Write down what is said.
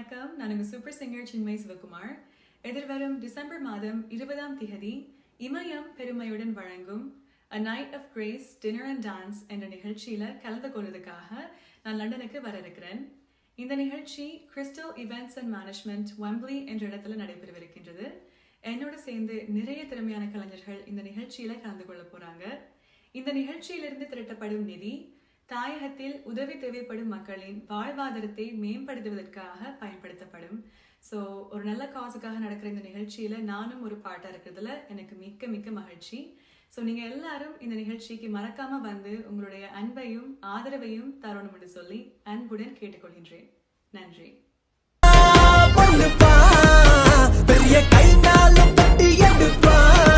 வணக்கம். நான் உங்க சூப்பர் சிங்கர் சின்மய் சிவகுமார். எதிர்வரும் டிசம்பர் மாதம் 20ஆம் தேதி இமயம் பெருமையுடன் வழங்கும் A Night of Grace Dinner and Dance என்ற நிகழ்ச்சியில கலந்து கொள்வதற்காக நான் லண்டனுக்கு வர இருக்கிறேன். இந்த நிகழ்ச்சி crystal events and management Wembley என்ற இடத்துல நடைபெறவிருக்கின்றது. என்னோட சேர்ந்து நிறைய திறமையான கலைஞர்கள் இந்த நிகழ்ச்சியில கலந்து கொள்ள போறாங்க. இந்த நிகழ்ச்சியிலிருந்து திரட்டப்படும் நிதி தாயகத்தில் உதவி தேவைப்படும் மக்களின் வாழ்வாதாரத்தை மேம்படுத்துவதற்காக பயன்படுத்தப்படும். ஸோ ஒரு நல்ல காசுக்காக நடக்கிற இந்த நிகழ்ச்சியில நானும் ஒரு பாட்டா இருக்கிறதுல எனக்கு மிக்க மிக்க மகிழ்ச்சி. ஸோ நீங்க எல்லாரும் இந்த நிகழ்ச்சிக்கு மறக்காம வந்து உங்களுடைய அன்பையும் ஆதரவையும் தரணும் என்று சொல்லி அன்புடன் கேட்டுக்கொள்கின்றேன். நன்றி.